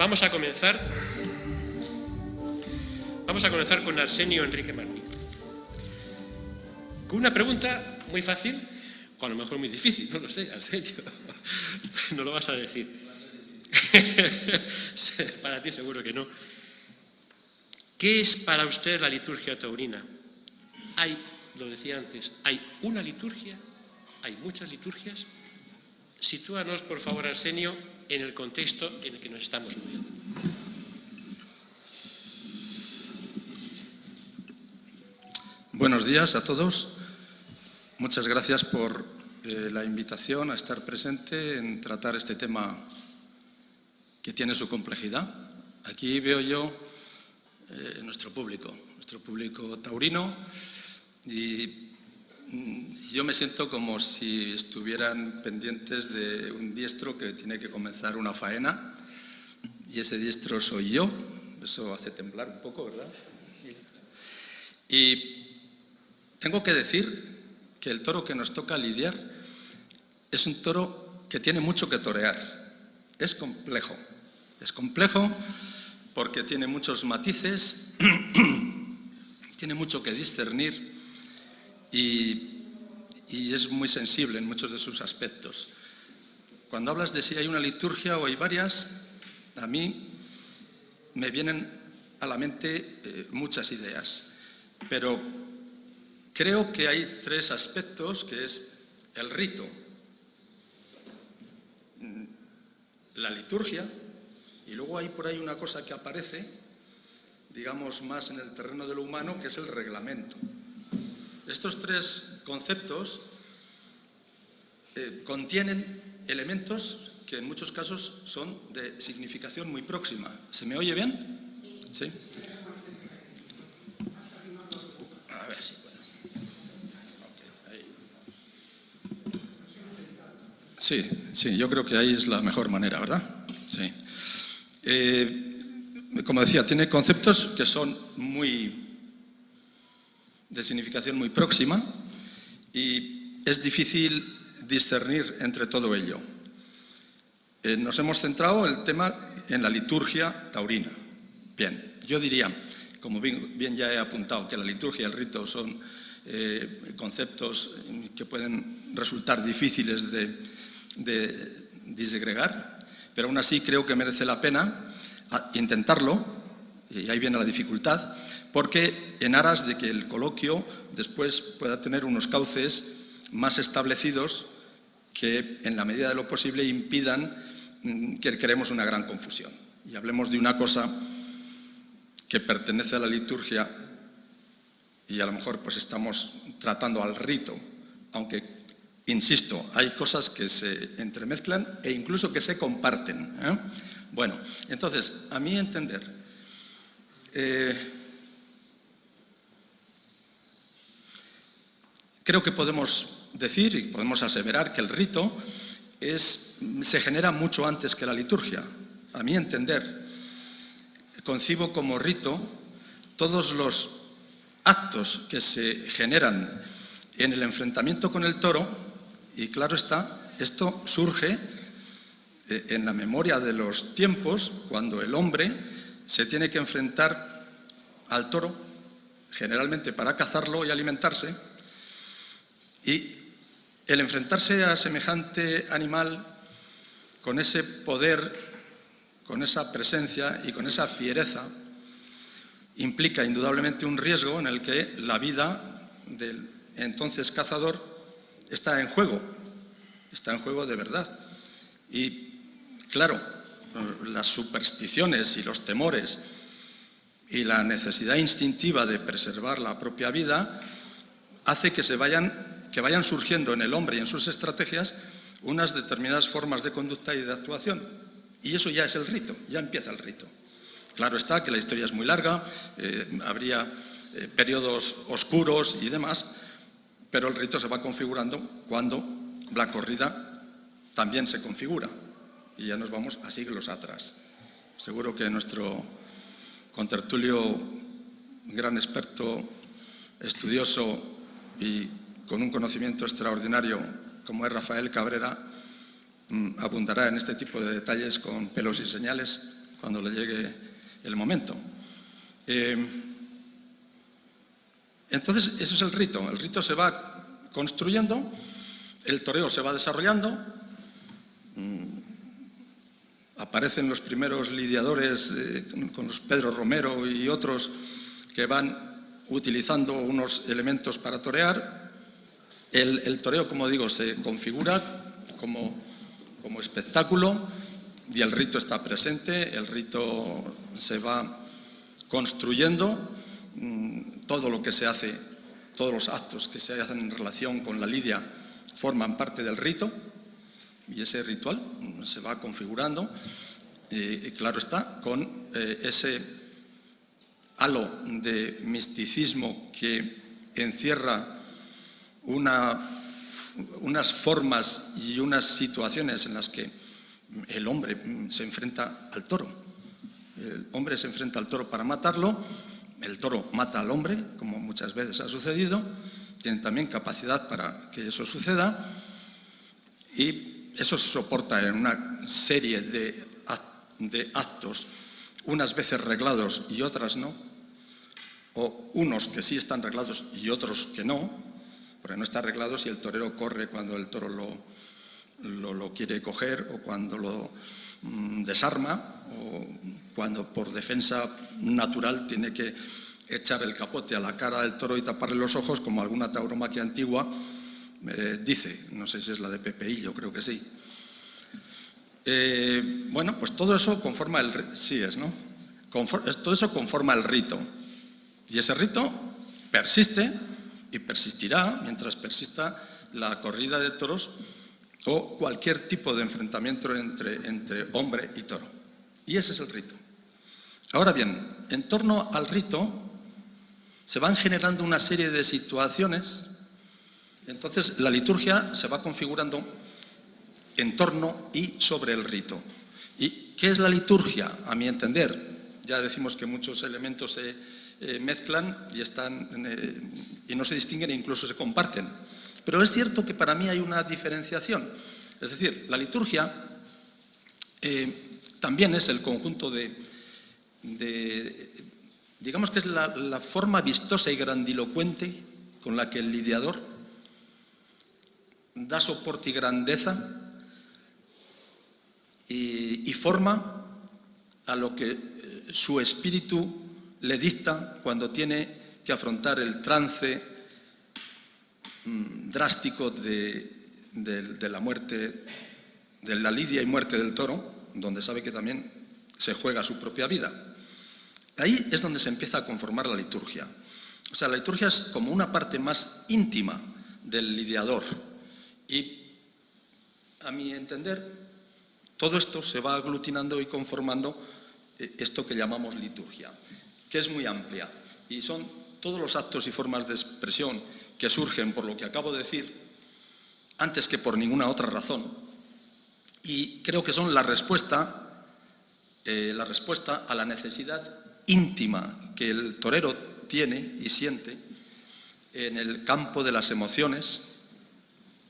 Vamos a comenzar con Arsenio Enrique Martín. Con una pregunta muy fácil, o a lo mejor muy difícil, no lo sé, Arsenio, no lo vas a decir. Para ti seguro que no. ¿Qué es para usted la liturgia taurina? Lo decía antes, ¿hay una liturgia? ¿Hay muchas liturgias? Sitúanos, por favor, Arsenio, en el contexto en el que nos estamos moviendo. Buenos días a todos. Muchas gracias por la invitación a estar presente en tratar este tema que tiene su complejidad. Aquí veo yo nuestro público taurino, y yo me siento como si estuvieran pendientes de un diestro que tiene que comenzar una faena, y ese diestro soy yo. Eso hace temblar un poco, ¿verdad? Y tengo que decir que el toro que nos toca lidiar es un toro que tiene mucho que torear. Es complejo porque tiene muchos matices, tiene mucho que discernir y es muy sensible en muchos de sus aspectos. Cuando hablas de si hay una liturgia o hay varias, a mí me vienen a la mente muchas ideas, pero creo que hay tres aspectos, que es el rito, la liturgia, y luego hay por ahí una cosa que aparece, digamos, más en el terreno de lo humano, que es el reglamento. Estos tres conceptos contienen elementos que en muchos casos son de significación muy próxima. ¿Se me oye bien? ¿Sí? A ver si puedo. Sí, yo creo que ahí es la mejor manera, ¿verdad? Sí. Como decía, tiene conceptos que son de significación muy próxima, y es difícil discernir entre todo ello. Nos hemos centrado el tema en la liturgia taurina. Bien, yo diría, como bien ya he apuntado, que la liturgia y el rito son conceptos que pueden resultar difíciles de disgregar, pero aún así creo que merece la pena intentarlo, y ahí viene la dificultad, porque en aras de que el coloquio después pueda tener unos cauces más establecidos que, en la medida de lo posible, impidan que creemos una gran confusión y hablemos de una cosa que pertenece a la liturgia y a lo mejor pues estamos tratando al rito, aunque, insisto, hay cosas que se entremezclan e incluso que se comparten, ¿eh? Bueno, entonces, a mi entender, creo que podemos decir y podemos aseverar que el rito se genera mucho antes que la liturgia. A mi entender, concibo como rito todos los actos que se generan en el enfrentamiento con el toro, y claro está, esto surge en la memoria de los tiempos, cuando el hombre se tiene que enfrentar al toro, generalmente para cazarlo y alimentarse, y el enfrentarse a semejante animal con ese poder, con esa presencia y con esa fiereza, implica indudablemente un riesgo en el que la vida del entonces cazador está en juego de verdad. Y claro, las supersticiones y los temores y la necesidad instintiva de preservar la propia vida hace que vayan surgiendo en el hombre y en sus estrategias unas determinadas formas de conducta y de actuación. Y eso ya es el rito, ya empieza el rito. Claro está que la historia es muy larga, habría periodos oscuros y demás, pero el rito se va configurando cuando la corrida también se configura, y ya nos vamos a siglos atrás. Seguro que nuestro contertulio, gran experto, estudioso y con un conocimiento extraordinario como es Rafael Cabrera, abundará en este tipo de detalles con pelos y señales cuando le llegue el momento. Entonces, eso es el rito. El rito se va construyendo, el toreo se va desarrollando, aparecen los primeros lidiadores con los Pedro Romero y otros que van utilizando unos elementos para torear. El toreo, como digo, se configura como espectáculo y el rito está presente, el rito se va construyendo, todo lo que se hace, todos los actos que se hacen en relación con la lidia forman parte del rito y ese ritual se va configurando y claro está, con ese halo de misticismo que encierra unas formas y unas situaciones en las que el hombre se enfrenta al toro. El hombre se enfrenta al toro para matarlo, el toro mata al hombre, como muchas veces ha sucedido, tiene también capacidad para que eso suceda y eso se soporta en una serie de actos, unas veces reglados y otras no, o unos que sí están reglados y otros que no, porque no está arreglado si el torero corre cuando el toro lo quiere coger o cuando lo desarma o cuando por defensa natural tiene que echar el capote a la cara del toro y taparle los ojos, como alguna tauromaquia antigua dice, no sé si es la de Pepe Illo, creo que sí. Bueno, pues todo eso conforma el todo eso conforma el rito y ese rito persiste y persistirá mientras persista la corrida de toros o cualquier tipo de enfrentamiento entre hombre y toro. Y ese es el rito. Ahora bien, en torno al rito se van generando una serie de situaciones, entonces la liturgia se va configurando en torno y sobre el rito. ¿Y qué es la liturgia? A mi entender, ya decimos que muchos elementos se mezclan y no se distinguen e incluso se comparten. Pero es cierto que para mí hay una diferenciación. Es decir, la liturgia también es el conjunto digamos que es la forma vistosa y grandilocuente con la que el lidiador da soporte y grandeza y forma a lo que su espíritu le dicta cuando tiene que afrontar el trance drástico de la muerte, de la lidia y muerte del toro, donde sabe que también se juega su propia vida. Ahí es donde se empieza a conformar la liturgia. O sea, la liturgia es como una parte más íntima del lidiador. Y, a mi entender, todo esto se va aglutinando y conformando esto que llamamos liturgia, que es muy amplia. Y son todos los actos y formas de expresión que surgen por lo que acabo de decir, antes que por ninguna otra razón. Y creo que son la respuesta a la necesidad íntima que el torero tiene y siente en el campo de las emociones,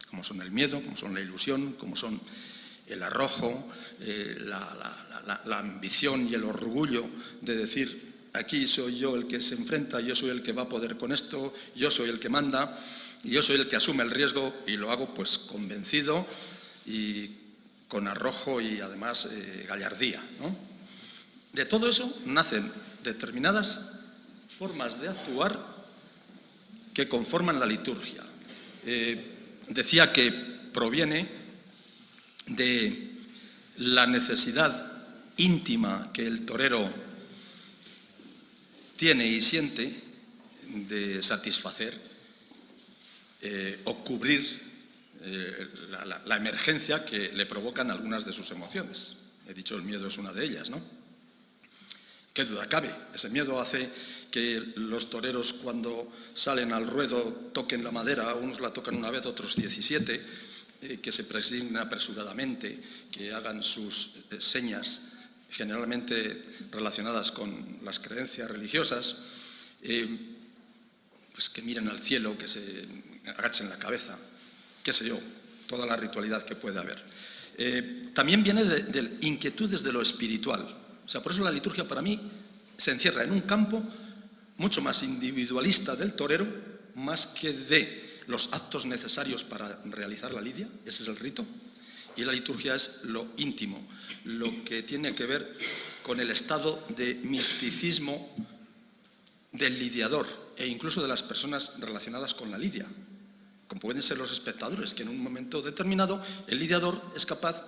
como son el miedo, como son la ilusión, como son el arrojo, la ambición y el orgullo de decir, aquí soy yo el que se enfrenta, yo soy el que va a poder con esto, yo soy el que manda, y yo soy el que asume el riesgo y lo hago pues convencido y con arrojo y además gallardía, ¿no? De todo eso nacen determinadas formas de actuar que conforman la liturgia. Decía que proviene de la necesidad íntima que el torero tiene y siente de satisfacer o cubrir la emergencia que le provocan algunas de sus emociones. He dicho, el miedo es una de ellas, ¿no? ¿Qué duda cabe? Ese miedo hace que los toreros cuando salen al ruedo toquen la madera, unos la tocan una vez, otros 17, que se presignen apresuradamente, que hagan sus señas generalmente relacionadas con las creencias religiosas, pues que miren al cielo, que se agachen la cabeza, qué sé yo, toda la ritualidad que puede haber. También viene de inquietudes de lo espiritual. O sea, por eso la liturgia para mí se encierra en un campo mucho más individualista del torero, más que de los actos necesarios para realizar la lidia, ese es el rito, y la liturgia es lo íntimo, lo que tiene que ver con el estado de misticismo del lidiador e incluso de las personas relacionadas con la lidia, como pueden ser los espectadores, que en un momento determinado el lidiador es capaz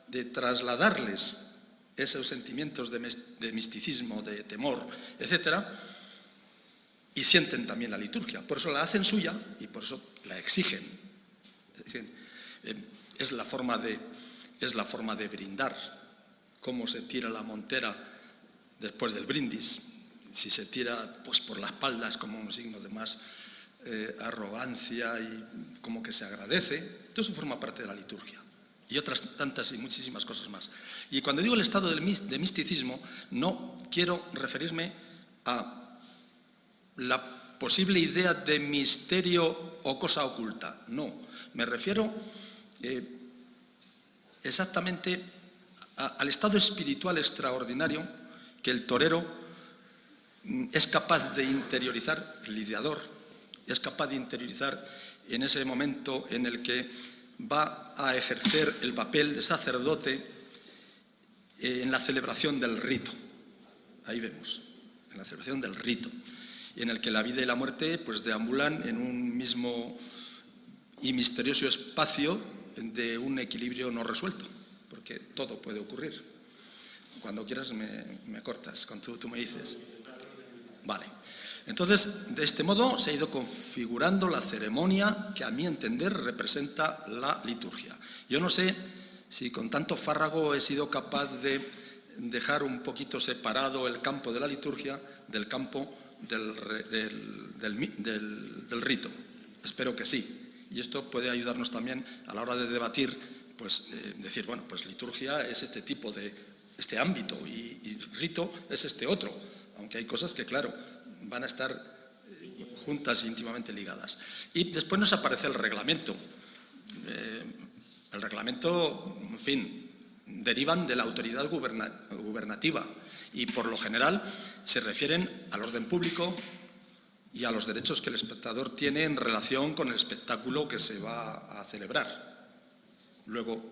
de trasladarles esos sentimientos de misticismo, de temor, etcétera, y sienten también la liturgia. Por eso la hacen suya y por eso la exigen. Es la forma de brindar. Cómo se tira la montera después del brindis. Si se tira pues por la espalda es como un signo de más arrogancia y como que se agradece. Todo eso forma parte de la liturgia. Y otras tantas y muchísimas cosas más. Y cuando digo el estado de misticismo, no quiero referirme a la posible idea de misterio o cosa oculta. No, me refiero exactamente al estado espiritual extraordinario que el torero es capaz de interiorizar, el lidiador es capaz de interiorizar en ese momento en el que va a ejercer el papel de sacerdote en la celebración del rito. Ahí vemos, en la celebración del rito, en el que la vida y la muerte pues deambulan en un mismo y misterioso espacio de un equilibrio no resuelto, porque todo puede ocurrir. Cuando quieras me cortas, cuando tú me dices. Vale. Entonces, de este modo se ha ido configurando la ceremonia que a mi entender representa la liturgia. Yo no sé si con tanto fárrago he sido capaz de dejar un poquito separado el campo de la liturgia del campo del rito. Espero que sí. Y esto puede ayudarnos también a la hora de debatir, pues decir, bueno, pues liturgia es este tipo de, este ámbito y rito es este otro. Aunque hay cosas que, claro, van a estar juntas e íntimamente ligadas. Y después nos aparece el reglamento. El reglamento, en fin, derivan de la autoridad gubernativa y por lo general se refieren al orden público y a los derechos que el espectador tiene en relación con el espectáculo que se va a celebrar. Luego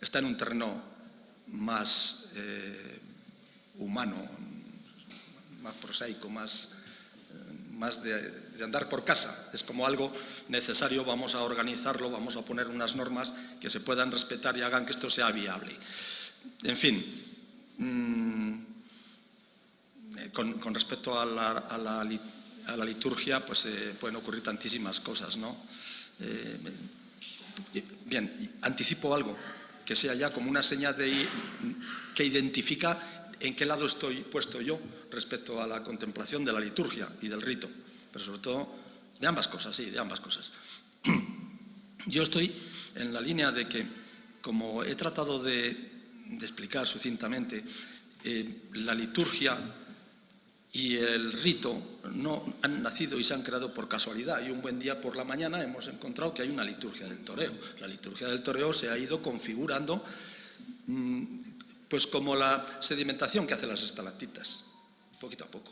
está en un terreno más humano, más prosaico, más de andar por casa. Es como algo necesario, vamos a organizarlo, vamos a poner unas normas que se puedan respetar y hagan que esto sea viable. En fin, con respecto a la liturgia, pues pueden ocurrir tantísimas cosas, ¿no? Bien, anticipo algo, que sea ya como una seña que identifica en qué lado estoy puesto yo respecto a la contemplación de la liturgia y del rito, pero sobre todo de ambas cosas, sí, de ambas cosas. Yo estoy en la línea de que, como he tratado de explicar sucintamente, la liturgia y el rito no han nacido y se han creado por casualidad. Y un buen día por la mañana hemos encontrado que hay una liturgia del toreo. La liturgia del toreo se ha ido configurando pues como la sedimentación que hacen las estalactitas, poquito a poco.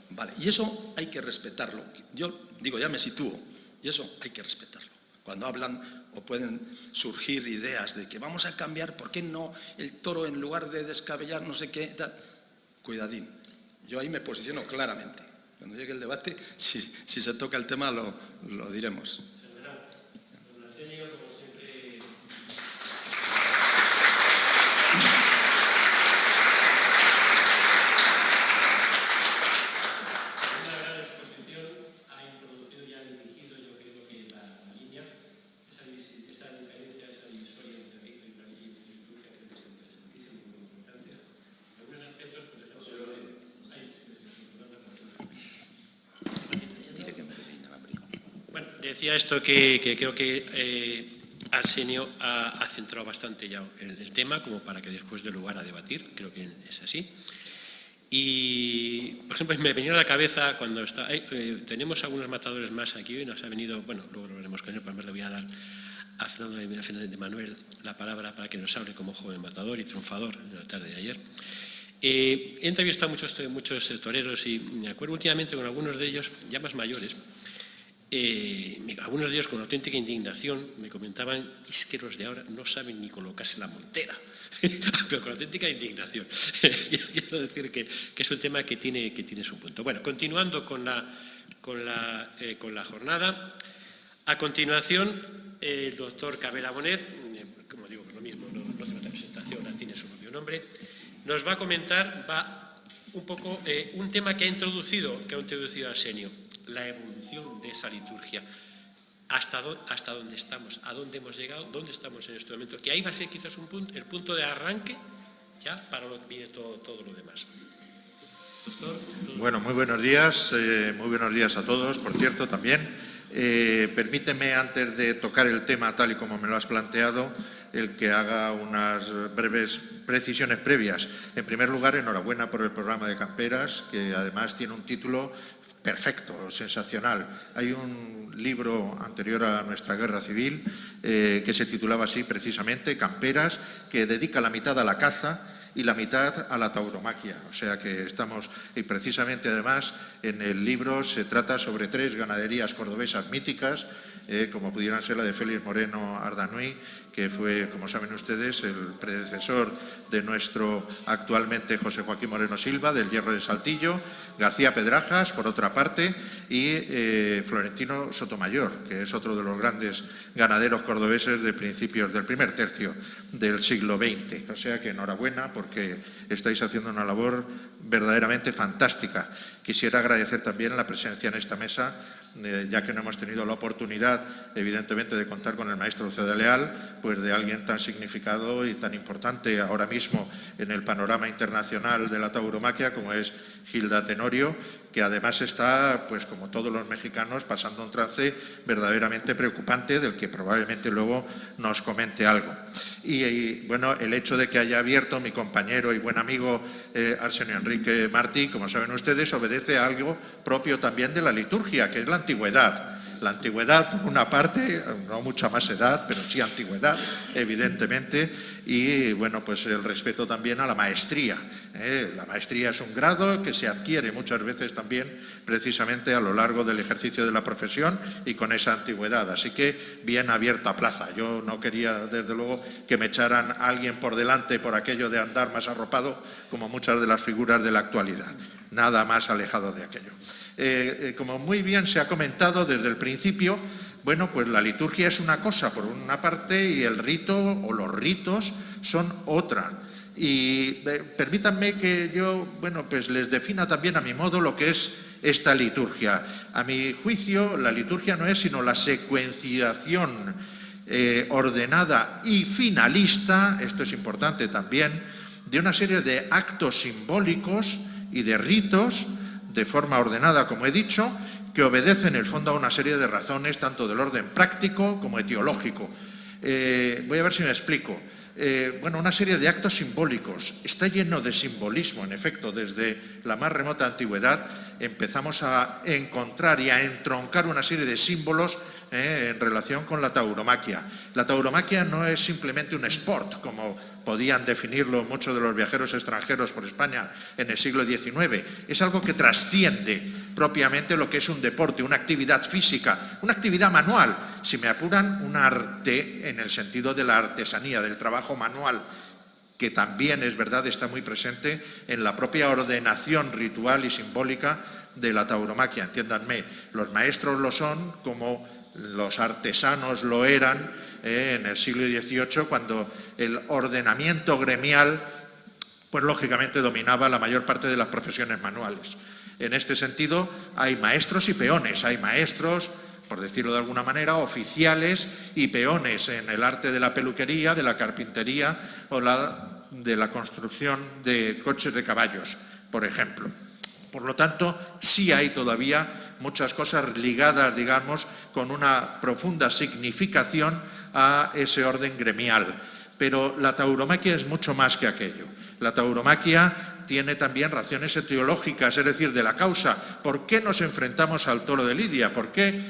Vale, y eso hay que respetarlo. Yo digo, ya me sitúo, y eso hay que respetarlo. Cuando hablan o pueden surgir ideas de que vamos a cambiar, ¿por qué no el toro en lugar de descabellar no sé qué? Tal? Cuidadín, yo ahí me posiciono claramente. Cuando llegue el debate, si se toca el tema, lo diremos. Decía esto que creo que Arsenio ha centrado bastante ya el tema, como para que después dé lugar a debatir, creo que es así. Y, por ejemplo, me venía a la cabeza cuando tenemos algunos matadores más aquí, y nos ha venido, bueno, luego lo veremos con él, pero le voy a dar a Fernando Fernández de Manuel la palabra para que nos hable como joven matador y triunfador en la tarde de ayer. He entrevistado a muchos toreros y me acuerdo últimamente con algunos de ellos, ya más mayores, algunos de ellos con auténtica indignación me comentaban: es que los de ahora no saben ni colocarse la montera, pero con auténtica indignación. Quiero decir que es un tema que tiene su punto. Bueno, continuando con la jornada, a continuación el doctor Cabera Bonet, como digo, lo mismo, no hace falta presentación, tiene su propio nombre, nos va a comentar un poco un tema que ha introducido Arsenio, la evolución de esa liturgia, hasta dónde estamos, a dónde hemos llegado, dónde estamos en este momento, que ahí va a ser quizás el punto de arranque ya para lo que viene todo lo demás. Doctor, bueno, muy buenos días a todos, por cierto, también. Permíteme, antes de tocar el tema tal y como me lo has planteado, el que haga unas breves precisiones previas. En primer lugar, enhorabuena por el programa de Camperas, que además tiene un título perfecto, sensacional. Hay un libro anterior a nuestra guerra civil que se titulaba así precisamente, Camperas, que dedica la mitad a la caza y la mitad a la tauromaquia. O sea que estamos, y precisamente además en el libro se trata sobre 3 ganaderías cordobesas míticas, como pudieran ser la de Félix Moreno Ardanuy, que fue, como saben ustedes, el predecesor de nuestro actualmente José Joaquín Moreno Silva, del Hierro de Saltillo, García Pedrajas, por otra parte, y Florentino Sotomayor, que es otro de los grandes ganaderos cordobeses de principios del primer tercio del siglo XX. O sea que enhorabuena, porque estáis haciendo una labor verdaderamente fantástica. Quisiera agradecer también la presencia en esta mesa, ya que no hemos tenido la oportunidad, evidentemente, de contar con el maestro Ceda Leal, pues de alguien tan significado y tan importante ahora mismo en el panorama internacional de la tauromaquia como es Gilda Tenorio, que además está, pues como todos los mexicanos, pasando un trance verdaderamente preocupante, del que probablemente luego nos comente algo. Y bueno, el hecho de que haya abierto mi compañero y buen amigo Arsenio Enrique Martí, como saben ustedes, obedece a algo propio también de la liturgia, que es la antigüedad. La antigüedad, por una parte, no mucha más edad, pero sí antigüedad, evidentemente, y bueno, pues el respeto también a la maestría. La maestría es un grado que se adquiere muchas veces también precisamente a lo largo del ejercicio de la profesión y con esa antigüedad. Así que bien abierta plaza. Yo no quería, desde luego, que me echaran a alguien por delante por aquello de andar más arropado como muchas de las figuras de la actualidad. Nada más alejado de aquello. Como muy bien se ha comentado desde el principio, bueno, pues la liturgia es una cosa por una parte y el rito o los ritos son otra. Y permítanme que yo, bueno, pues les defina también a mi modo lo que es esta liturgia. A mi juicio, la liturgia no es sino la secuenciación ordenada y finalista, esto es importante también, de una serie de actos simbólicos y de ritos de forma ordenada, como he dicho, que obedecen en el fondo a una serie de razones, tanto del orden práctico como etiológico. Voy a ver si me explico. Bueno, una serie de actos simbólicos. Está lleno de simbolismo, en efecto, desde la más remota antigüedad empezamos a encontrar y a entroncar una serie de símbolos en relación con la tauromaquia. La tauromaquia no es simplemente un sport, como podían definirlo muchos de los viajeros extranjeros por España en el siglo XIX. Es algo que trasciende propiamente lo que es un deporte, una actividad física, una actividad manual, si me apuran, un arte en el sentido de la artesanía, del trabajo manual, que también, es verdad, está muy presente en la propia ordenación ritual y simbólica de la tauromaquia. Entiéndanme, los maestros lo son como los artesanos lo eran en el siglo XVIII, cuando el ordenamiento gremial, pues lógicamente dominaba la mayor parte de las profesiones manuales. En este sentido, hay maestros y peones, hay maestros, por decirlo de alguna manera, oficiales y peones en el arte de la peluquería, de la carpintería o de la construcción de coches de caballos, por ejemplo. Por lo tanto, sí hay todavía muchas cosas ligadas, digamos, con una profunda significación a ese orden gremial. Pero la tauromaquia es mucho más que aquello. La tauromaquia tiene también razones etiológicas, es decir, de la causa. ¿Por qué nos enfrentamos al toro de Lidia? ¿Por qué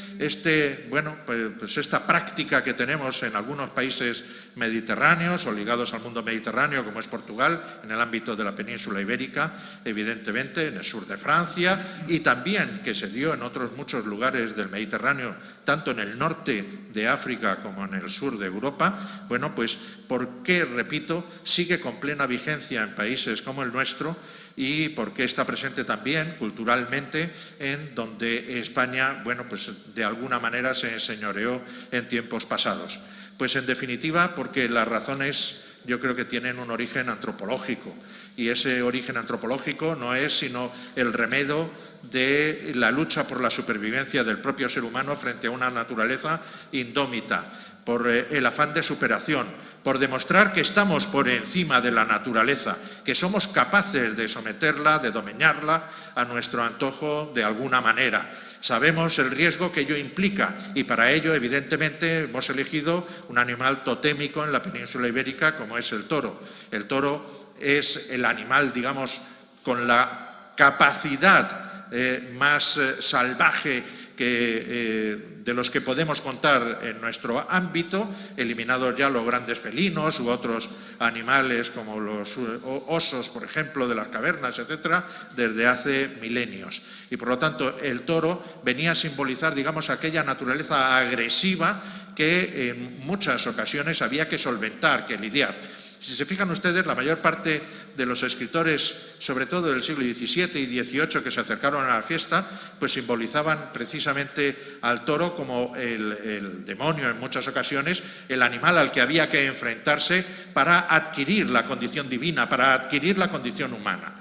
pues esta práctica que tenemos en algunos países mediterráneos o ligados al mundo mediterráneo, como es Portugal, en el ámbito de la península ibérica, evidentemente, en el sur de Francia, y también que se dio en otros muchos lugares del Mediterráneo, tanto en el norte de África como en el sur de Europa. Bueno, pues, ¿por qué, repito, sigue con plena vigencia en países como el nuestro? Y por qué está presente también culturalmente en donde España, bueno, pues de alguna manera se enseñoreó en tiempos pasados. Pues en definitiva porque las razones yo creo que tienen un origen antropológico, y ese origen antropológico no es sino el remedio de la lucha por la supervivencia del propio ser humano frente a una naturaleza indómita, por el afán de superación, por demostrar que estamos por encima de la naturaleza, que somos capaces de someterla, de dominarla a nuestro antojo de alguna manera. Sabemos el riesgo que ello implica y para ello, evidentemente, hemos elegido un animal totémico en la península ibérica como es el toro. El toro es el animal, digamos, con la capacidad más salvaje de los que podemos contar en nuestro ámbito, eliminados ya los grandes felinos u otros animales como los osos, por ejemplo, de las cavernas, etcétera, desde hace milenios. Y por lo tanto, el toro venía a simbolizar, digamos, aquella naturaleza agresiva que en muchas ocasiones había que solventar, que lidiar. Si se fijan ustedes, la mayor parte de los escritores, sobre todo del siglo XVII y XVIII, que se acercaron a la fiesta, pues simbolizaban precisamente al toro como el demonio en muchas ocasiones, el animal al que había que enfrentarse para adquirir la condición divina, para adquirir la condición humana.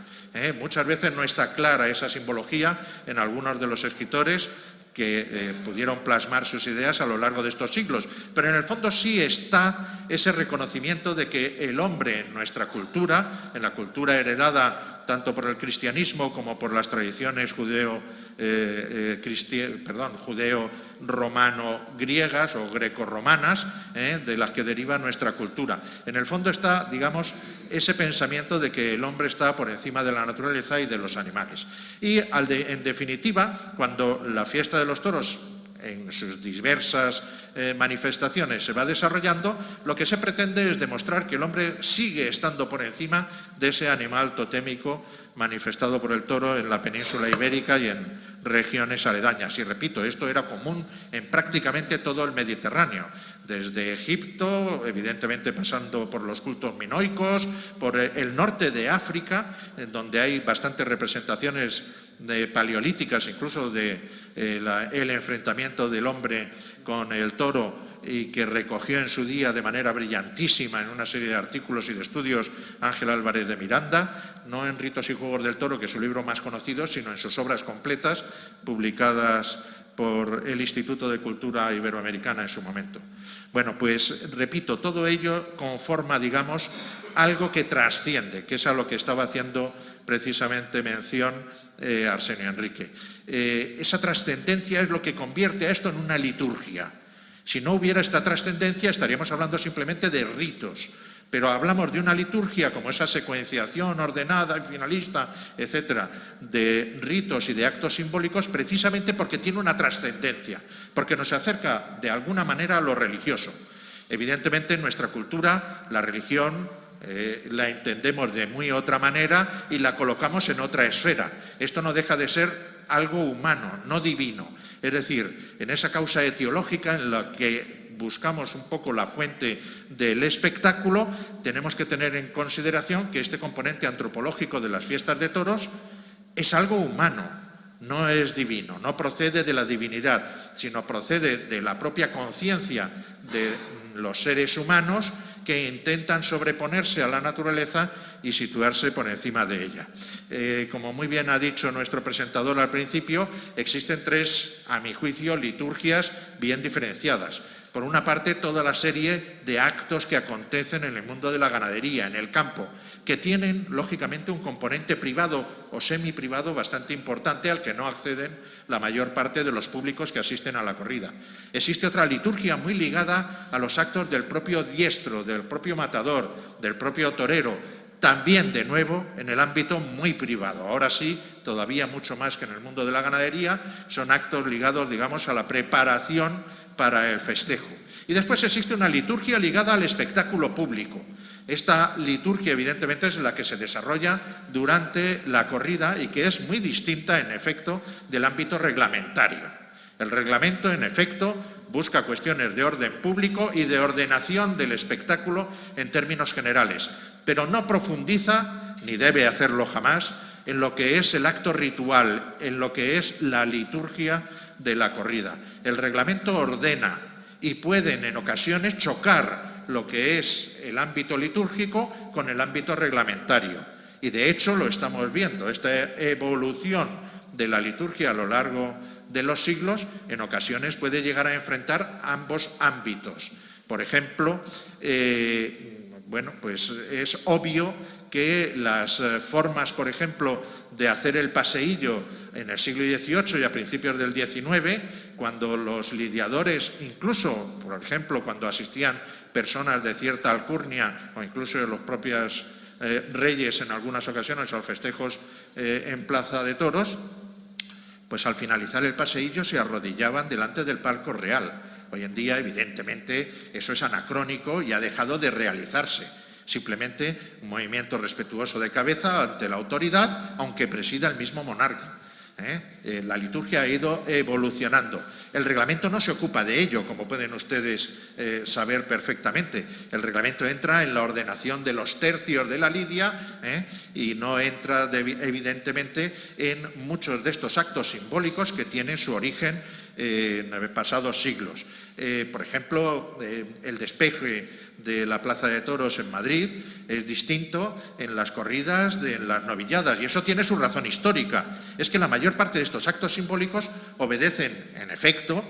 Muchas veces no está clara esa simbología en algunos de los escritores que pudieron plasmar sus ideas a lo largo de estos siglos. Pero en el fondo sí está ese reconocimiento de que el hombre en nuestra cultura, en la cultura heredada tanto por el cristianismo como por las tradiciones judeo-romano-griegas o greco-romanas, de las que deriva nuestra cultura. En el fondo está, digamos, ese pensamiento de que el hombre está por encima de la naturaleza y de los animales. Y en definitiva, cuando la fiesta de los toros en sus diversas manifestaciones se va desarrollando, lo que se pretende es demostrar que el hombre sigue estando por encima de ese animal totémico manifestado por el toro en la península ibérica y en regiones aledañas. Y repito, esto era común en prácticamente todo el Mediterráneo, desde Egipto, evidentemente pasando por los cultos minoicos, por el norte de África, en donde hay bastantes representaciones paleolíticas, incluso de el enfrentamiento del hombre con el toro, y que recogió en su día de manera brillantísima en una serie de artículos y de estudios Ángel Álvarez de Miranda, no en Ritos y Juegos del Toro, que es su libro más conocido, sino en sus obras completas, publicadas por el Instituto de Cultura Iberoamericana en su momento. Bueno, pues repito, todo ello conforma, digamos, algo que trasciende, que es a lo que estaba haciendo precisamente mención Arsenio Enrique. Esa trascendencia es lo que convierte a esto en una liturgia. Si no hubiera esta trascendencia, estaríamos hablando simplemente de ritos. Pero hablamos de una liturgia como esa secuenciación ordenada y finalista, etcétera, de ritos y de actos simbólicos, precisamente porque tiene una trascendencia, porque nos acerca de alguna manera a lo religioso. Evidentemente, en nuestra cultura, la religión la entendemos de muy otra manera y la colocamos en otra esfera. Esto no deja de ser algo humano, no divino. Es decir, en esa causa etiológica en la que buscamos un poco la fuente del espectáculo, tenemos que tener en consideración que este componente antropológico de las fiestas de toros es algo humano, no es divino, no procede de la divinidad, sino procede de la propia conciencia de los seres humanos que intentan sobreponerse a la naturaleza y situarse por encima de ella. Como muy bien ha dicho nuestro presentador al principio, existen tres, a mi juicio, liturgias bien diferenciadas. Por una parte, toda la serie de actos que acontecen en el mundo de la ganadería, en el campo, que tienen, lógicamente, un componente privado o semiprivado bastante importante al que no acceden la mayor parte de los públicos que asisten a la corrida. Existe otra liturgia muy ligada a los actos del propio diestro, del propio matador, del propio torero, también de nuevo en el ámbito muy privado. Ahora sí, todavía mucho más que en el mundo de la ganadería, son actos ligados, digamos, a la preparación para el festejo. Y después existe una liturgia ligada al espectáculo público. Esta liturgia, evidentemente, es la que se desarrolla durante la corrida y que es muy distinta, en efecto, del ámbito reglamentario. El reglamento, en efecto, busca cuestiones de orden público y de ordenación del espectáculo en términos generales, pero no profundiza, ni debe hacerlo jamás, en lo que es el acto ritual, en lo que es la liturgia de la corrida. El reglamento ordena y pueden en ocasiones chocar lo que es el ámbito litúrgico con el ámbito reglamentario. Y de hecho lo estamos viendo, esta evolución de la liturgia a lo largo de los siglos en ocasiones puede llegar a enfrentar ambos ámbitos. Por ejemplo, bueno, pues es obvio que las formas, por ejemplo, de hacer el paseillo en el siglo XVIII y a principios del XIX, cuando los lidiadores, incluso, por ejemplo, cuando asistían personas de cierta alcurnia o incluso los propios reyes en algunas ocasiones a los festejos en Plaza de Toros, pues al finalizar el paseillo se arrodillaban delante del palco real. Hoy en día, evidentemente, eso es anacrónico y ha dejado de realizarse. Simplemente un movimiento respetuoso de cabeza ante la autoridad, aunque presida el mismo monarca. La liturgia ha ido evolucionando. El reglamento no se ocupa de ello, como pueden ustedes saber perfectamente. El reglamento entra en la ordenación de los tercios de la lidia y no entra evidentemente en muchos de estos actos simbólicos que tienen su origen en pasados siglos. Por ejemplo, el despeje de la Plaza de Toros en Madrid es distinto en las corridas, en las novilladas, y eso tiene su razón histórica. Es que la mayor parte de estos actos simbólicos obedecen, en efecto,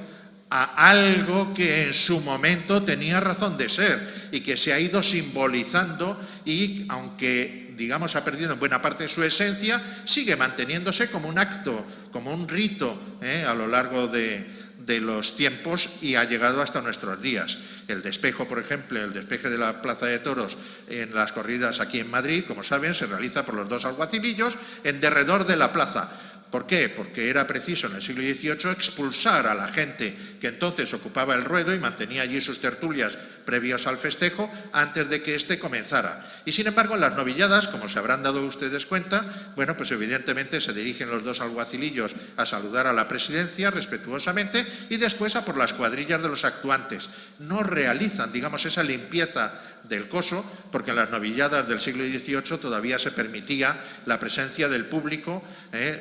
a algo que en su momento tenía razón de ser y que se ha ido simbolizando y, aunque digamos ha perdido en buena parte su esencia, sigue manteniéndose como un acto, como un rito a lo largo de los tiempos y ha llegado hasta nuestros días. El despejo, por ejemplo, el despeje de la Plaza de Toros en las corridas aquí en Madrid, como saben, se realiza por los dos alguacilillos en derredor de la plaza. ¿Por qué? Porque era preciso en el siglo XVIII expulsar a la gente que entonces ocupaba el ruedo y mantenía allí sus tertulias previos al festejo antes de que éste comenzara. Y sin embargo, en las novilladas, como se habrán dado ustedes cuenta, bueno, pues evidentemente se dirigen los dos alguacilillos a saludar a la presidencia respetuosamente y después a por las cuadrillas de los actuantes. No realizan, digamos, esa limpieza del coso, porque en las novilladas del siglo XVIII todavía se permitía la presencia del público,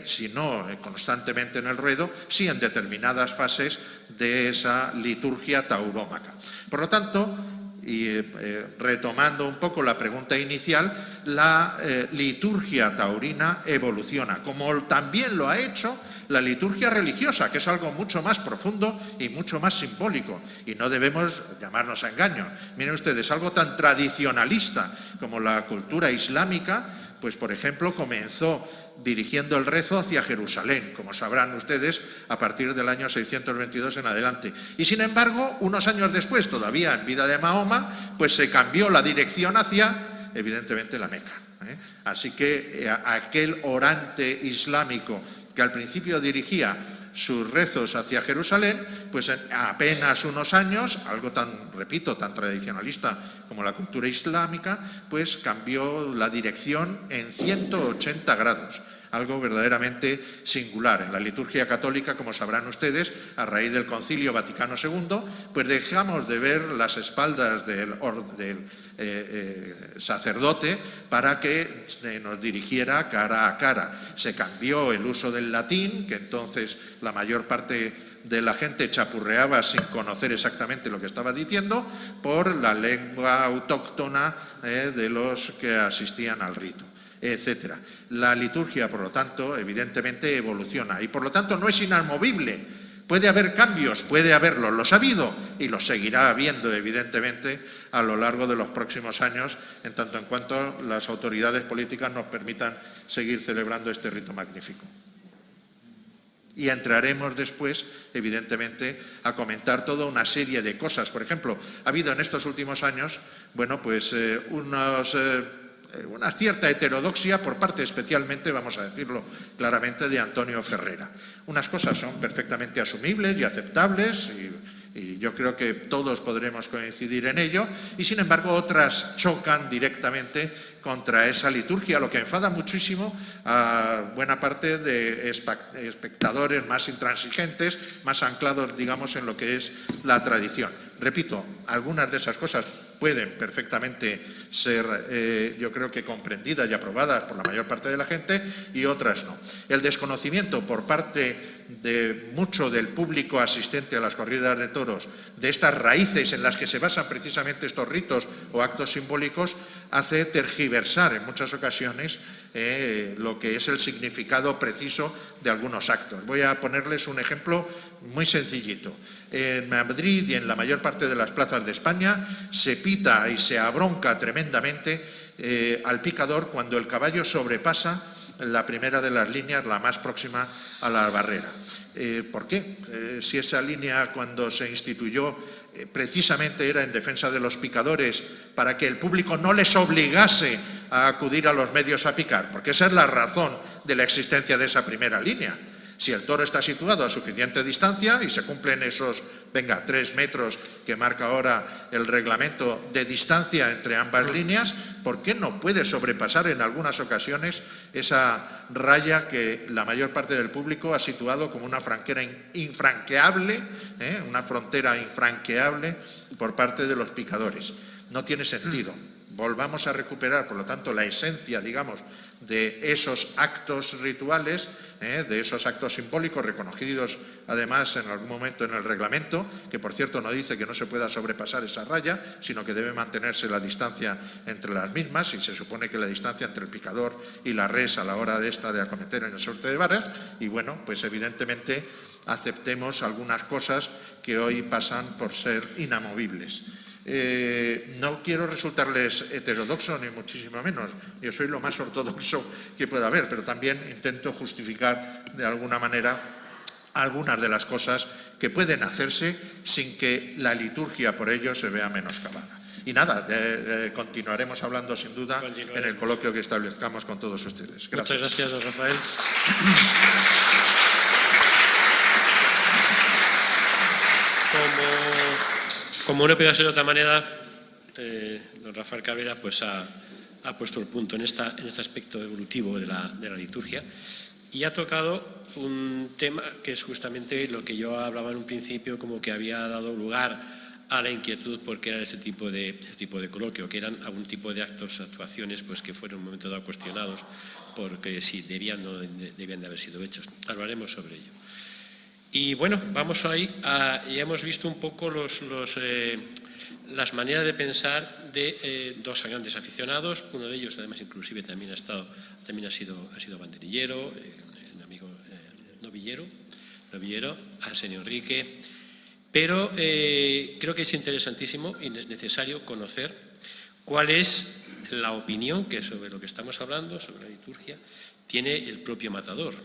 si no constantemente en el ruedo, sí en determinadas fases de esa liturgia taurómaca. Por lo tanto, y retomando un poco la pregunta inicial, la liturgia taurina evoluciona, como también lo ha hecho la liturgia religiosa, que es algo mucho más profundo y mucho más simbólico, y no debemos llamarnos a engaño. Miren ustedes, algo tan tradicionalista como la cultura islámica, pues por ejemplo comenzó dirigiendo el rezo hacia Jerusalén, como sabrán ustedes, a partir del año 622 en adelante. Y sin embargo, unos años después, todavía en vida de Mahoma, pues se cambió la dirección hacia, evidentemente, la Meca. Así que aquel orante islámico que al principio dirigía sus rezos hacia Jerusalén, pues en apenas unos años, algo tan, repito, tan tradicionalista como la cultura islámica, pues cambió la dirección en 180 grados. Algo verdaderamente singular. En la liturgia católica, como sabrán ustedes, a raíz del Concilio Vaticano II, pues dejamos de ver las espaldas del sacerdote para que nos dirigiera cara a cara. Se cambió el uso del latín, que entonces la mayor parte de la gente chapurreaba sin conocer exactamente lo que estaba diciendo, por la lengua autóctona de los que asistían al rito, etcétera. La liturgia, por lo tanto, evidentemente evoluciona y por lo tanto no es inamovible. Puede haber cambios, puede haberlos, los ha habido y los seguirá habiendo, evidentemente, a lo largo de los próximos años, en tanto en cuanto las autoridades políticas nos permitan seguir celebrando este rito magnífico. Y entraremos después, evidentemente, a comentar toda una serie de cosas. Por ejemplo, ha habido en estos últimos años, bueno, pues unos una cierta heterodoxia por parte especialmente, vamos a decirlo claramente, de Antonio Ferrera. Unas cosas son perfectamente asumibles y aceptables y yo creo que todos podremos coincidir en ello, y sin embargo otras chocan directamente contra esa liturgia, lo que enfada muchísimo a buena parte de espectadores más intransigentes, más anclados, digamos, en lo que es la tradición. Repito, algunas de esas cosas pueden perfectamente ser, yo creo que comprendidas y aprobadas por la mayor parte de la gente, y otras no. El desconocimiento por parte de mucho del público asistente a las corridas de toros de estas raíces en las que se basan precisamente estos ritos o actos simbólicos hace tergiversar en muchas ocasiones lo que es el significado preciso de algunos actos. Voy a ponerles un ejemplo muy sencillito. En Madrid y en la mayor parte de las plazas de España se pita y se abronca tremendamente al picador cuando el caballo sobrepasa la primera de las líneas, la más próxima a la barrera. ¿Por qué? Si esa línea, cuando se instituyó, precisamente era en defensa de los picadores, para que el público no les obligase a acudir a los medios a picar, porque esa es la razón de la existencia de esa primera línea. Si el toro está situado a suficiente distancia y se cumplen esos, 3 metros que marca ahora el reglamento de distancia entre ambas líneas, ¿por qué no puede sobrepasar en algunas ocasiones esa raya que la mayor parte del público ha situado como una frontera infranqueable, una frontera infranqueable por parte de los picadores? No tiene sentido. Volvamos a recuperar, por lo tanto, la esencia, digamos, de esos actos rituales, de esos actos simbólicos reconocidos además en algún momento en el reglamento, que por cierto no dice que no se pueda sobrepasar esa raya, sino que debe mantenerse la distancia entre las mismas, y se supone que la distancia entre el picador y la res a la hora de acometer en el sorteo de varas, y bueno, pues evidentemente aceptemos algunas cosas que hoy pasan por ser inamovibles. No quiero resultarles heterodoxo, ni muchísimo menos. Yo soy lo más ortodoxo que pueda haber, pero también intento justificar de alguna manera algunas de las cosas que pueden hacerse sin que la liturgia por ello se vea menoscabada. Y nada, continuaremos hablando sin duda en el coloquio que establezcamos con todos ustedes. Gracias. Muchas gracias, don Rafael. Como no puede ser de otra manera, don Rafael Cabrera pues ha puesto el punto en este aspecto evolutivo de la liturgia, y ha tocado un tema que es justamente lo que yo hablaba en un principio, como que había dado lugar a la inquietud porque era ese tipo de coloquio, que eran algún tipo de actos, actuaciones pues que fueron en un momento dado cuestionados porque si debían o no debían de haber sido hechos. Hablaremos sobre ello. Y bueno, vamos ahí, ya hemos visto un poco las maneras de pensar de dos grandes aficionados. Uno de ellos, además, inclusive también ha sido banderillero, un amigo novillero, Arsenio Enrique. Pero creo que es interesantísimo y es necesario conocer cuál es la opinión que sobre lo que estamos hablando, sobre la liturgia, tiene el propio matador.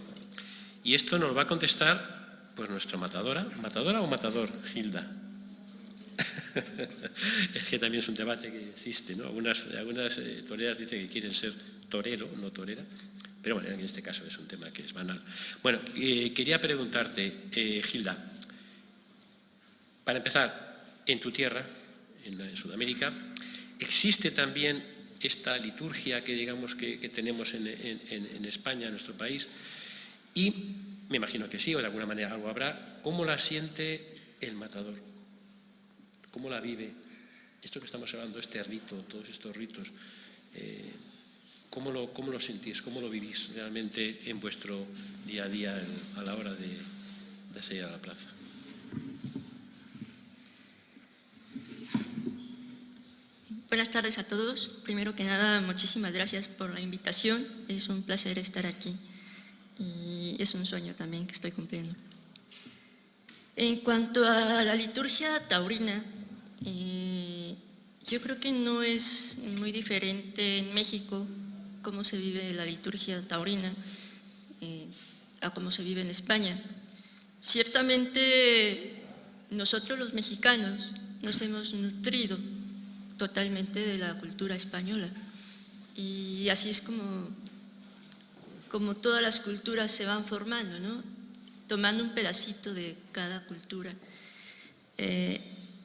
Y esto nos va a contestar pues nuestra matadora o matador, Gilda. Es que también es un debate que existe, ¿no? Algunas toreras dicen que quieren ser torero, no torera, pero bueno, en este caso es un tema que es banal. Bueno, quería preguntarte, Gilda, para empezar, en tu tierra, en Sudamérica, ¿existe también esta liturgia que digamos que tenemos en España, en nuestro país? Y me imagino que sí, o de alguna manera algo habrá. ¿Cómo la siente el matador? ¿Cómo la vive? Esto que estamos hablando, este rito, todos estos ritos, ¿cómo lo sentís? ¿Cómo lo vivís realmente en vuestro día a día a la hora de salir a la plaza? Buenas tardes a todos. Primero que nada, muchísimas gracias por la invitación. Es un placer estar aquí. Y es un sueño también que estoy cumpliendo. En cuanto a la liturgia taurina, yo creo que no es muy diferente en México cómo se vive la liturgia taurina a cómo se vive en España. Ciertamente nosotros los mexicanos nos hemos nutrido totalmente de la cultura española. Y así es como todas las culturas se van formando, ¿no? Tomando un pedacito de cada cultura.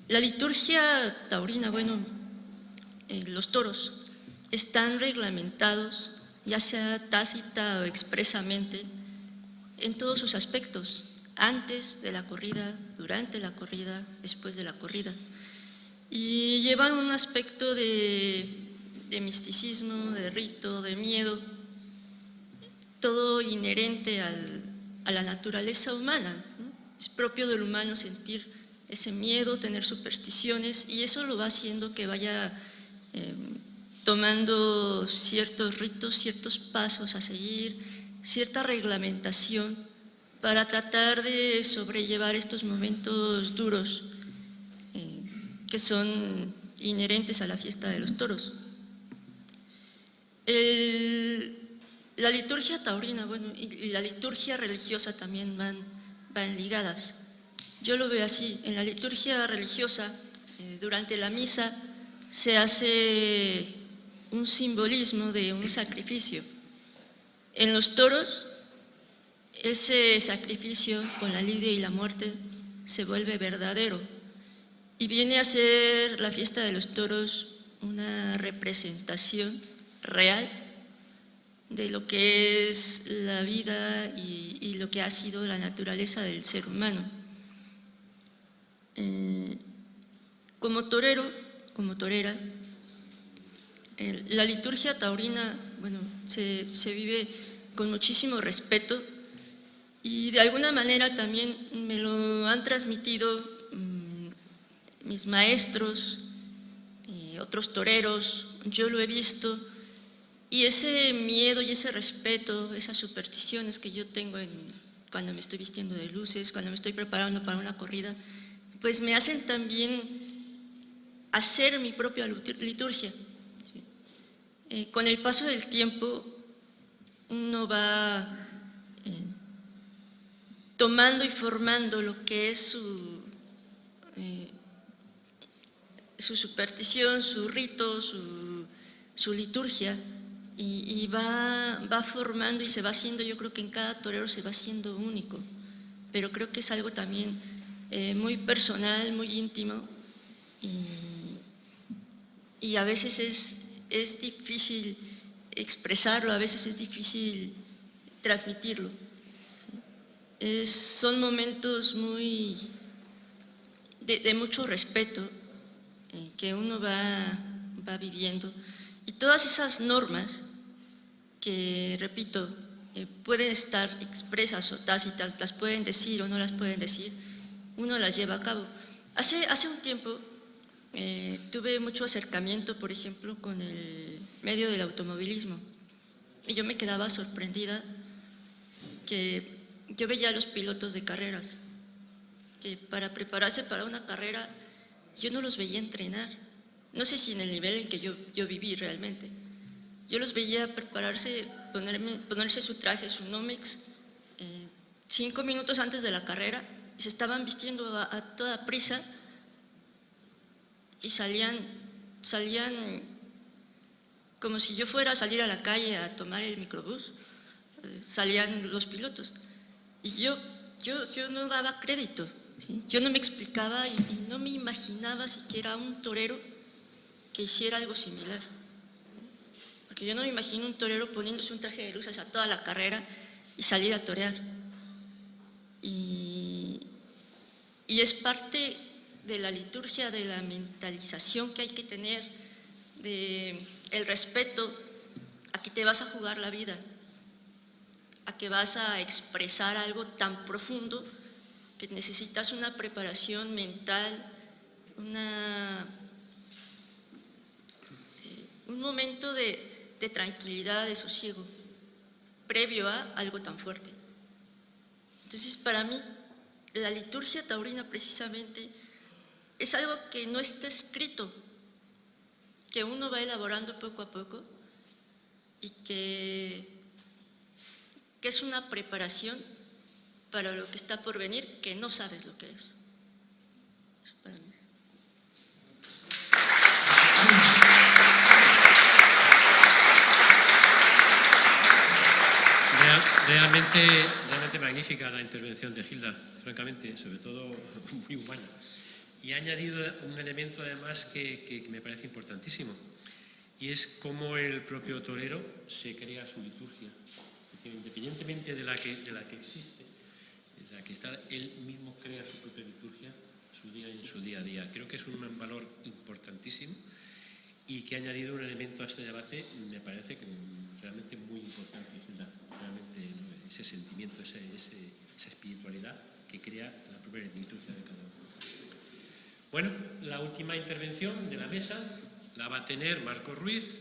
La liturgia taurina, bueno, los toros están reglamentados, ya sea tácita o expresamente, en todos sus aspectos, antes de la corrida, durante la corrida, después de la corrida. Y llevan un aspecto de misticismo, de rito, de miedo, todo inherente a la naturaleza humana, ¿no? Es propio del humano sentir ese miedo, tener supersticiones, y eso lo va haciendo que vaya tomando ciertos ritos, ciertos pasos a seguir, cierta reglamentación para tratar de sobrellevar estos momentos duros que son inherentes a la fiesta de los toros. La liturgia taurina, bueno, y la liturgia religiosa también van ligadas. Yo lo veo así. En la liturgia religiosa, durante la misa, se hace un simbolismo de un sacrificio. En los toros, ese sacrificio con la lidia y la muerte se vuelve verdadero y viene a ser la fiesta de los toros una representación real de lo que es la vida y lo que ha sido la naturaleza del ser humano. Como torero, como torera, la liturgia taurina, bueno, se vive con muchísimo respeto y de alguna manera también me lo han transmitido mis maestros, otros toreros, yo lo he visto, y ese miedo y ese respeto, esas supersticiones que yo tengo cuando me estoy vistiendo de luces, cuando me estoy preparando para una corrida, pues me hacen también hacer mi propia liturgia. Con el paso del tiempo uno va tomando y formando lo que es su superstición, su rito, su liturgia, y va formando y se va haciendo, yo creo que en cada torero se va haciendo único, pero creo que es algo también muy personal, muy íntimo, y a veces es difícil expresarlo, a veces es difícil transmitirlo. ¿Sí? Son momentos muy de mucho respeto que uno va viviendo, y todas esas normas que, repito, pueden estar expresas o tácitas, las pueden decir o no las pueden decir, uno las lleva a cabo. Hace un tiempo tuve mucho acercamiento, por ejemplo, con el medio del automovilismo, y yo me quedaba sorprendida que yo veía a los pilotos de carreras que para prepararse para una carrera yo no los veía entrenar, no sé si en el nivel en que yo viví realmente. Yo los veía prepararse, ponerse su traje, su Nomex, 5 minutos antes de la carrera, y se estaban vistiendo a toda prisa y salían como si yo fuera a salir a la calle a tomar el microbús. Salían los pilotos y yo no daba crédito, ¿sí? Yo no me explicaba y no me imaginaba siquiera un torero que hiciera algo similar, porque yo no me imagino un torero poniéndose un traje de luces a toda la carrera y salir a torear, y es parte de la liturgia, de la mentalización que hay que tener, de el respeto a que te vas a jugar la vida, a que vas a expresar algo tan profundo que necesitas una preparación mental, un momento de tranquilidad, de sosiego, previo a algo tan fuerte. Entonces, para mí, la liturgia taurina precisamente es algo que no está escrito, que uno va elaborando poco a poco y que es una preparación para lo que está por venir, que no sabes lo que es. Eso para mí. Yo, Realmente magnífica la intervención de Gilda, francamente, sobre todo muy humana. Y ha añadido un elemento además que me parece importantísimo, y es cómo el propio torero se crea su liturgia. Porque independientemente de la que existe, de la que está, él mismo crea su propia liturgia en su día a día. Creo que es un valor importantísimo y que ha añadido un elemento a este debate, me parece que realmente muy importante, realmente, ¿no? Ese sentimiento, esa espiritualidad que crea la propia liturgia de cada uno. Bueno, la última intervención de la mesa la va a tener Marcos Ruiz,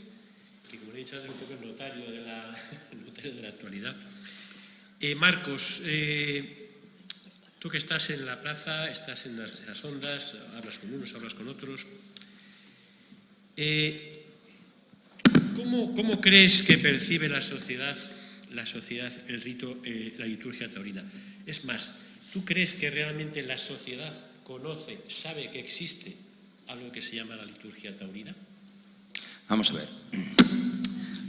que como he dicho antes, es un poco el notario de la actualidad. Marcos, tú que estás en la plaza, estás en las ondas, hablas con unos, hablas con otros. ¿Cómo crees que percibe la sociedad el rito, la liturgia taurina? Es más, ¿tú crees que realmente la sociedad conoce, sabe que existe algo que se llama la liturgia taurina? Vamos a ver.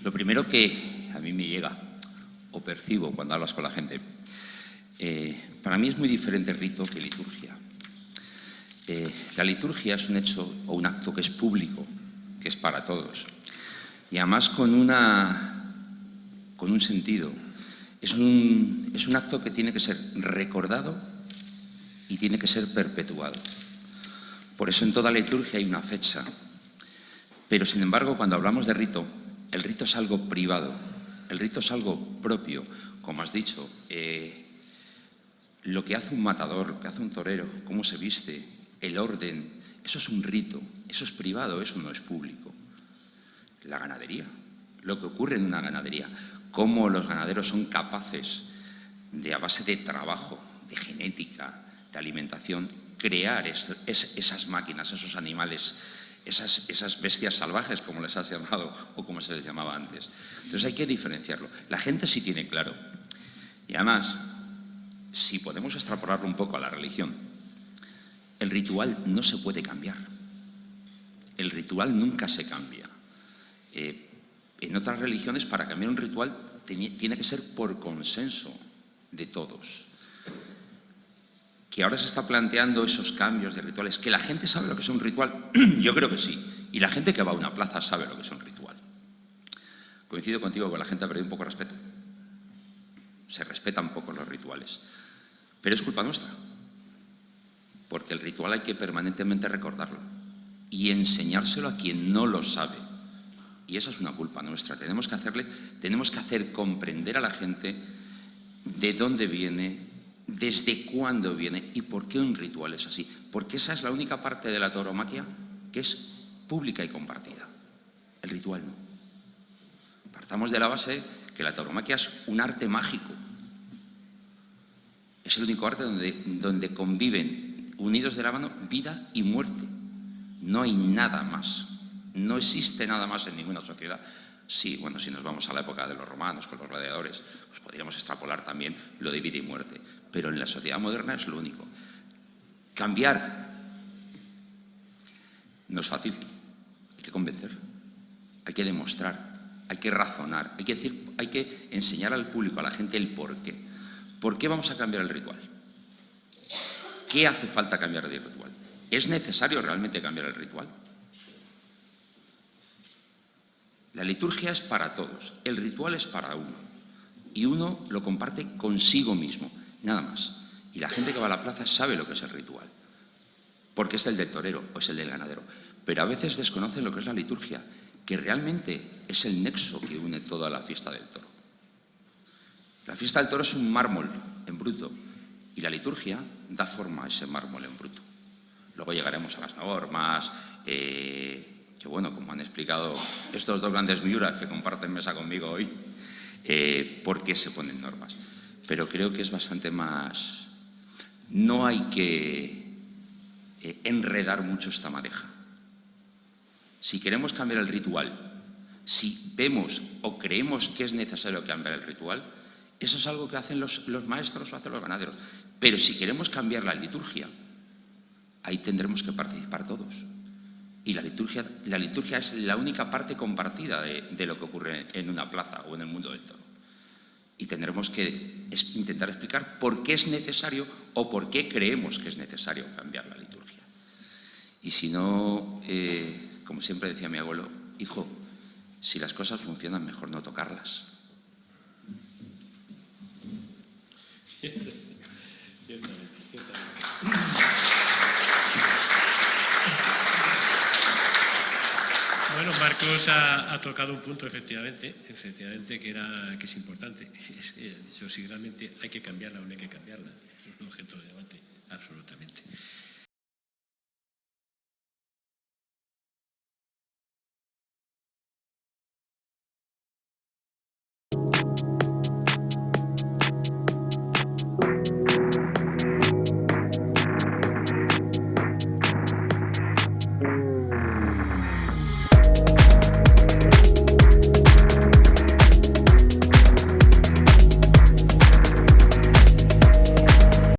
Lo primero que a mí me llega o percibo cuando hablas con la gente, para mí es muy diferente rito que liturgia. La liturgia es un hecho o un acto que es público, que es para todos, y además con un sentido. Es un acto que tiene que ser recordado y tiene que ser perpetuado. Por eso en toda liturgia hay una fecha. Pero sin embargo, cuando hablamos de rito, el rito es algo privado, el rito es algo propio. Como has dicho, lo que hace un matador, lo que hace un torero, cómo se viste, el orden, eso es un rito, eso es privado, eso no es público. La ganadería, lo que ocurre en una ganadería, cómo los ganaderos son capaces de, a base de trabajo, de genética, de alimentación, crear esas máquinas, esos animales, esas bestias salvajes, como les has llamado o como se les llamaba antes. Entonces hay que diferenciarlo. La gente sí tiene claro. Y además, si podemos extrapolarlo un poco a la religión, el ritual no se puede cambiar. El ritual nunca se cambia. En otras religiones, para cambiar un ritual, tiene que ser por consenso de todos. Que ahora se está planteando esos cambios de rituales, que la gente sabe lo que es un ritual, yo creo que sí. Y la gente que va a una plaza sabe lo que es un ritual. Coincido contigo que la gente ha perdido un poco de respeto. Se respetan poco los rituales. Pero es culpa nuestra. Porque el ritual hay que permanentemente recordarlo y enseñárselo a quien no lo sabe. Y esa es una culpa nuestra. Tenemos que hacer comprender a la gente de dónde viene, desde cuándo viene y por qué un ritual es así. Porque esa es la única parte de la tauromaquia que es pública y compartida. El ritual no. Partamos de la base que la tauromaquia es un arte mágico. Es el único arte donde conviven unidos de la mano vida y muerte. No hay nada más. No existe nada más en ninguna sociedad. Sí, bueno, si nos vamos a la época de los romanos con los gladiadores, pues podríamos extrapolar también lo de vida y muerte. Pero en la sociedad moderna es lo único. Cambiar no es fácil. Hay que convencer, hay que demostrar, hay que razonar, hay que enseñar al público, a la gente, el por qué. ¿Por qué vamos a cambiar el ritual? ¿Qué hace falta cambiar el ritual? ¿Es necesario realmente cambiar el ritual? La liturgia es para todos, el ritual es para uno. Y uno lo comparte consigo mismo, nada más. Y la gente que va a la plaza sabe lo que es el ritual, porque es el del torero o es el del ganadero. Pero a veces desconocen lo que es la liturgia, que realmente es el nexo que une toda la fiesta del toro. La fiesta del toro es un mármol en bruto y la liturgia da forma a ese mármol en bruto. Luego llegaremos a las normas, que bueno, como han explicado estos dos grandes miuras que comparten mesa conmigo hoy, por qué se ponen normas. Pero creo que es bastante más... No hay que enredar mucho esta madeja. Si queremos cambiar el ritual, si vemos o creemos que es necesario cambiar el ritual, eso es algo que hacen los maestros o hacen los ganaderos. Pero si queremos cambiar la liturgia, ahí tendremos que participar todos. Y la liturgia es la única parte compartida de lo que ocurre en una plaza o en el mundo del toro. Y tendremos que intentar explicar por qué es necesario o por qué creemos que es necesario cambiar la liturgia. Y si no, como siempre decía mi abuelo, hijo, si las cosas funcionan, mejor no tocarlas. Bueno, Marcos ha tocado un punto efectivamente que es importante. Eso, si realmente hay que cambiarla o no hay que cambiarla. Eso es un objeto de debate, absolutamente.